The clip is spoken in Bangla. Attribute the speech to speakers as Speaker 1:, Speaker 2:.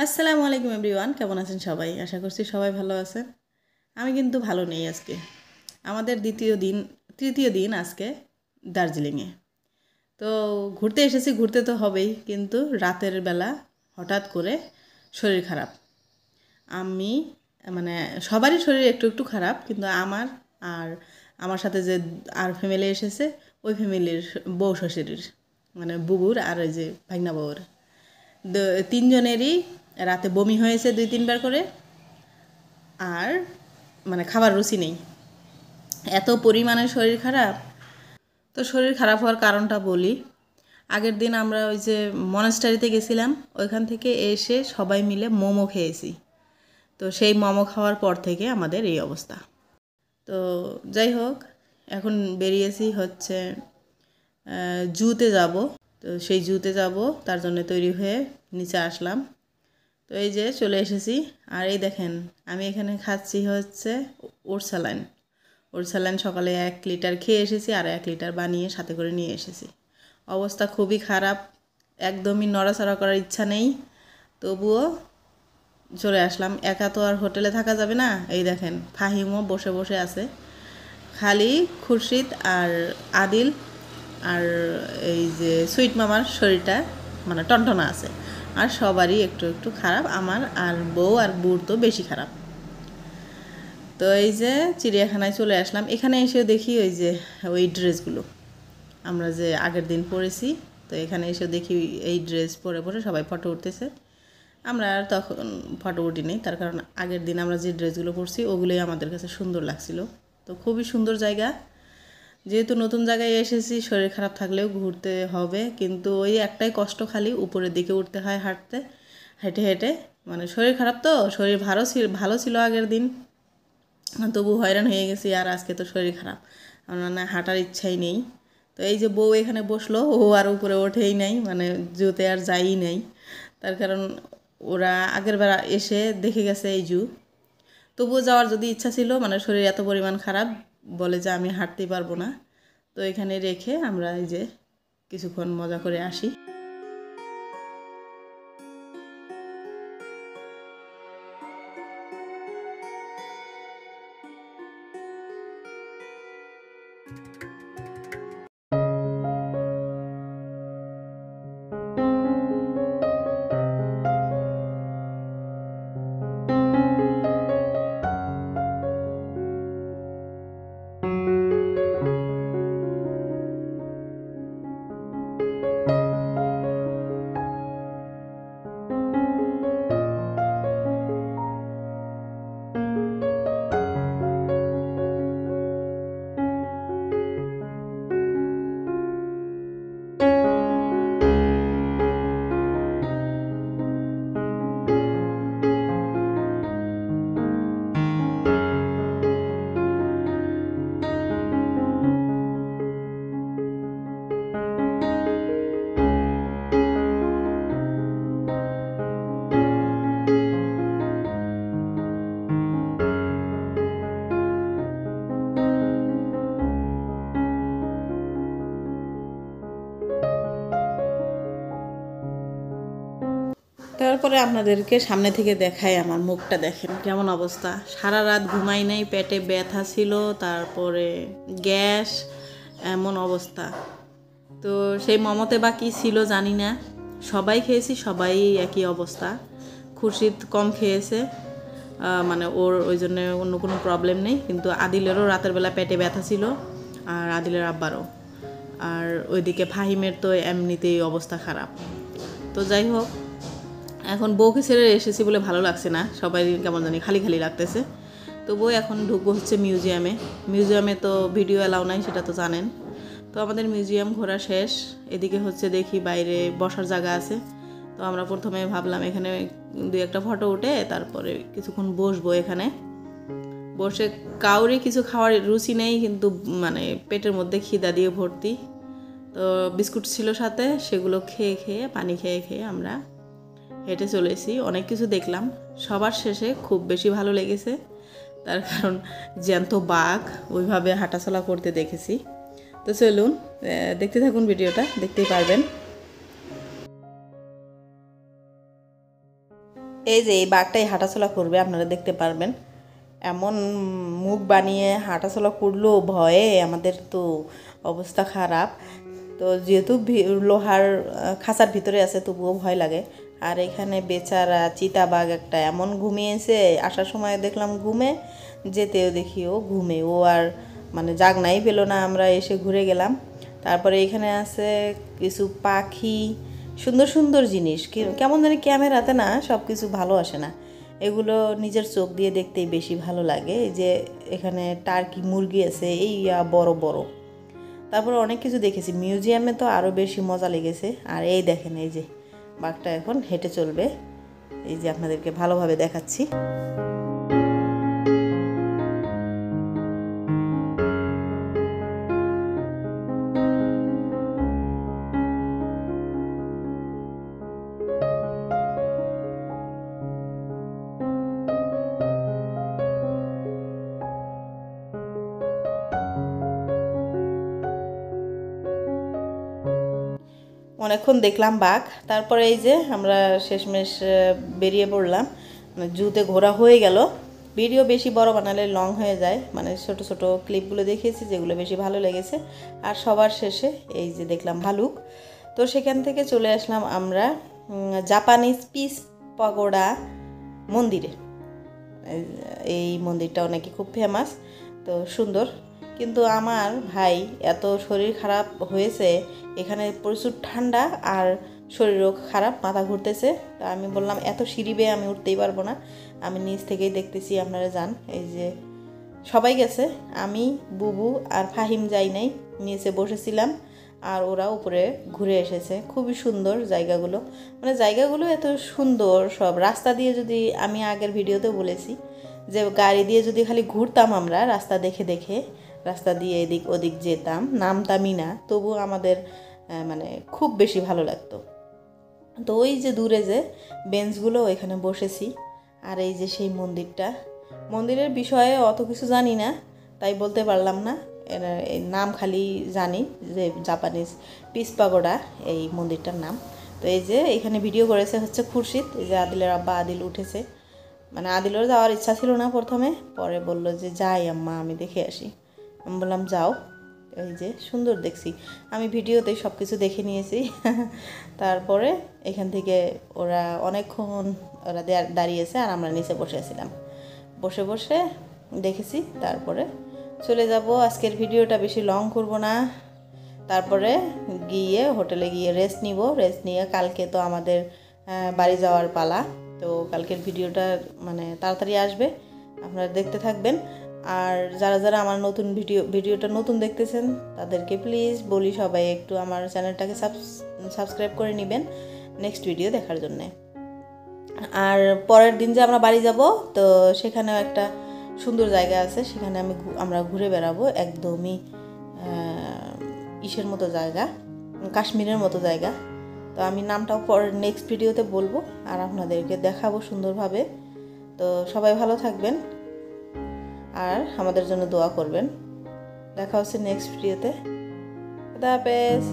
Speaker 1: আসসালামু আলাইকুম এভরিওয়ান, কেমন আছেন সবাই? আশা করছি সবাই ভালো আছেন। আমি কিন্তু ভালো নেই আজকে। আমাদের তৃতীয় দিন আজকে দার্জিলিংয়ে। তো ঘুরতে এসেছি, ঘুরতে তো হবেই, কিন্তু রাতের বেলা হঠাৎ করে শরীর খারাপ। আমি মানে সবারই শরীর একটু একটু খারাপ, কিন্তু আর আমার সাথে যে আর ফ্যামিলি এসেছে, ওই ফ্যামিলির বউ শ্বশুরের মানে বুবুর আর ওই যে ভাগনা বউর তিনজনেরই রাতে বমি হয়েছে 2-3 বার করে। আর মানে খাবার রুচি নেই, এত পরিমাণে শরীর খারাপ। তো শরীর খারাপ হওয়ার কারণটা বলি। আগের দিন আমরা ওই যে মনাস্টারিতে গেছিলাম, ওইখান থেকে এসে সবাই মিলে মোমো খেয়েছি। তো সেই মোমো খাওয়ার পর থেকে আমাদের এই অবস্থা। তো যাই হোক, এখন বেরিয়েছি হচ্ছে জুতে যাব। তো সেই জুতে যাব, তার জন্য তৈরি হয়ে নিচে আসলাম। তো এই যে চলে এসেছি। আর এই দেখেন, আমি এখানে খাচ্ছি হচ্ছে ওর স্যালাইন সকালে 1 লিটার খেয়ে এসেছি, আর 1 লিটার বানিয়ে সাথে করে নিয়ে এসেছি। অবস্থা খুবই খারাপ, একদমই নড়াচড়া করার ইচ্ছা নেই। তবুও চলে আসলাম, একা তো আর হোটেলে থাকা যাবে না। এই দেখেন, ফাহিমও বসে বসে আছে, খালি খুরশিদ আর আদিল আর এই যে সুইট মামার শরীরটা মানে টনটনা আছে। আর সবারই একটু একটু খারাপ, আমার আর বউ আর বুড় তো বেশি খারাপ। তো এই যে চিড়িয়াখানায় চলে আসলাম। এখানে এসে দেখি ওই ড্রেসগুলো আমরা যে আগের দিন পরেছি। তো এখানে এসে দেখি এই ড্রেস পরে পরে সবাই ফটো উঠতেছে। আমরা আর তখন ফটো উঠিনি, তার কারণ আগের দিন আমরা যে ড্রেসগুলো পরছি ওগুলোই আমাদের কাছে সুন্দর লাগছিল। তো খুবই সুন্দর জায়গা। যেহেতু নতুন জায়গায় এসেছি, শরীর খারাপ থাকলেও ঘুরতে হবে, কিন্তু ওই একটাই কষ্ট, খালি উপরের দিকে উঠতে হয় হেঁটে হেঁটে। মানে শরীর খারাপ, তো শরীর ভালো ছিল আগের দিন, তবু হয়রান হয়ে গেছি। আর আজকে তো শরীর খারাপ, আমার না হাঁটার ইচ্ছাই নেই। তো এই যে বউ এখানে বসলো, ও আর উপরে ওঠেই নাই, মানে জুতে আর যাই নাই। তার কারণ ওরা আগের বার এসে দেখে গেছে এই জু। তবুও যাওয়ার যদি ইচ্ছা ছিল, মানে শরীর এত পরিমাণ খারাপ, বলে যে আমি হাঁটতেই পারবো না। তো এখানে রেখে আমরা এই যে কিছুক্ষণ মজা করে আসি। তারপরে আপনাদেরকে সামনে থেকে দেখাই, আমার মুখটা দেখেন কেমন অবস্থা। সারা রাত ঘুমাই নাই, পেটে ব্যথা ছিল, তারপরে গ্যাস, এমন অবস্থা। তো সেই মমতে বা কী ছিল জানি না, সবাই খেয়েছি, সবাই একই অবস্থা। খুরশিদ কম খেয়েছে, মানে ওর ওই জন্য অন্য কোনো প্রবলেম নেই, কিন্তু আদিলেরও রাতের বেলা পেটে ব্যথা ছিল, আর আদিলের আব্বারও। আর ওইদিকে ফাহিমের তো এমনিতেই অবস্থা খারাপ। তো যাই হোক, এখন বউকে ছেড়ে এসেছি বলে ভালো লাগছে না, সবাই কেমন জানি খালি খালি লাগতেছে। তো বউ এখন ঢুকবো হচ্ছে মিউজিয়ামে তো ভিডিও অ্যালাউ নাই, সেটা তো জানেন। তো আমাদের মিউজিয়াম ঘোরা শেষ। এদিকে হচ্ছে দেখি বাইরে বসার জায়গা আছে। তো আমরা প্রথমে ভাবলাম এখানে 2-1টা ফটো উঠে তারপরে কিছুক্ষণ বসবো। এখানে বসে কাউরে কিছু খাওয়ার রুচি নেই, কিন্তু মানে পেটের মধ্যে খিদা দিয়ে ভর্তি। তো বিস্কুট ছিল সাথে, সেগুলো খেয়ে খেয়ে পানি খেয়ে খেয়ে আমরা হেঁটে চলেছি। অনেক কিছু দেখলাম, সবার শেষে খুব বেশি ভালো লেগেছে, তার কারণ জ্যান্ত বাঘ ওইভাবে হাঁটাচলা করতে দেখেছি। তো চলুন দেখতে থাকুন, ভিডিওটা দেখতেই পারবেন। এই যে এই বাঘটাই হাঁটাচলা করবে, আপনারা দেখতে পারবেন। এমন মুখ বানিয়ে হাঁটাচলা করলো, ভয়ে আমাদের তো অবস্থা খারাপ। তো যেহেতু লোহার খাঁচার ভিতরে আছে তবুও ভয় লাগে। আর এখানে বেচারা চিতাবাঘ একটা এমন ঘুমিয়েছে, আসার সময় দেখলাম ঘুমে, যেতেও দেখি ও ঘুমে, ও আর মানে জাগনাই পেলো না। আমরা এসে ঘুরে গেলাম। তারপরে এখানে আছে কিছু পাখি, সুন্দর সুন্দর জিনিস, কেমন জানি ক্যামেরাতে না সব কিছু ভালো আসে না, এগুলো নিজের চোখ দিয়ে দেখতেই বেশি ভালো লাগে। এই যে এখানে টার্কি মুরগি আছে, এই বড় বড়। তারপরে অনেক কিছু দেখেছি, মিউজিয়ামে তো আরও বেশি মজা লেগেছে। আর এই দেখেন, এই যে বাঘটা এখন হেঁটে চলবে, এই যে আপনাদেরকে ভালোভাবে দেখাচ্ছি। অনেকক্ষণ দেখলাম বাঘ, তারপরে এই যে আমরা শেষমেশ বেরিয়ে পড়লাম। জুতে ঘোরা হয়ে গেল। ভিডিও বেশি বড় বানালে লং হয়ে যায়, মানে ছোট ছোট ক্লিপগুলো দেখিয়েছি যেগুলো বেশি ভালো লেগেছে। আর সবার শেষে এই যে দেখলাম ভালুক। তো সেখান থেকে চলে আসলাম আমরা জাপানিজ পিস পাগোড়া মন্দিরে। এই মন্দিরটাও নাকি খুব ফেমাস, তো সুন্দর। কিন্তু আমার ভাই এত শরীর খারাপ হয়েছে, এখানে প্রচুর ঠান্ডা আর শরীরও খারাপ, মাথা ঘুরতেছে। তা আমি বললাম এত সিঁড়ি বেয়ে আমি উঠতেই পারবো না, আমি নিচ থেকেই দেখতেছি, আপনারা যান। এই যে সবাই গেছে, আমি বুবু আর ফাহিম যাই নাই, নিচে বসেছিলাম আর ওরা উপরে ঘুরে এসেছে। খুবই সুন্দর জায়গাগুলো, মানে জায়গাগুলো এত সুন্দর সব। রাস্তা দিয়ে যদি, আমি আগের ভিডিওতে বলেছি যে গাড়ি দিয়ে যদি খালি ঘুরতাম আমরা রাস্তা দেখে দেখে, রাস্তা দিয়ে এদিক ওদিক যেতাম, নামতামই না, তবু আমাদের মানে খুব বেশি ভালো লাগতো। তো ওই যে দূরে যে বেঞ্চগুলো, এখানে বসেছি। আর এই যে সেই মন্দিরটা, মন্দিরের বিষয়ে অত কিছু জানি না, তাই বলতে পারলাম না। এর নাম খালি জানি যে জাপানিজ পিস পাগোড়া এই মন্দিরটার নাম। তো এই যে এখানে ভিডিও করেছে হচ্ছে খুরশিদ, এই যে আদিলের আব্বা আদিল উঠেছে। মানে আদিলের যাওয়ার ইচ্ছা ছিল না প্রথমে, পরে বলল যে যাই আম্মা, আমি দেখে আসি। আমি বললাম যাও। এই যে সুন্দর দেখছি, আমি ভিডিওতে সব কিছু দেখে নিয়েছি। তারপরে এখান থেকে ওরা অনেকক্ষণ ওরা দাঁড়িয়েছে আর আমরা নিচে বসেছিলাম, বসে বসে দেখেছি। তারপরে চলে যাব। আজকের ভিডিওটা বেশি লং করব না। তারপরে গিয়ে হোটেলে গিয়ে রেস্ট নিব, রেস্ট নিয়ে কালকে তো আমাদের বাড়ি যাওয়ার পালা। তো কালকের ভিডিওটা মানে তাড়াতাড়ি আসবে, আপনারা দেখতে থাকবেন। আর যারা যারা আমার নতুন ভিডিওটা নতুন দেখতেছেন তাদেরকে প্লিজ বলি, সবাই একটু আমার চ্যানেলটাকে সাবস্ক্রাইব করে নেবেন নেক্সট ভিডিও দেখার জন্যে। আর পরের দিন যে আমরা বাড়ি যাব, তো সেখানেও একটা সুন্দর জায়গা আছে, সেখানে আমরা ঘুরে বেড়াবো। একদমই ইসের মতো জায়গা, কাশ্মীরের মতো জায়গা। তো আমি নামটাও পরের নেক্সট ভিডিওতে বলবো আর আপনাদেরকে দেখাবো সুন্দরভাবে। তো সবাই ভালো থাকবেন আর আমাদের জন্য দোয়া করবেন। দেখা হচ্ছে নেক্সট ভিডিওতে। খুদা হাফেজ।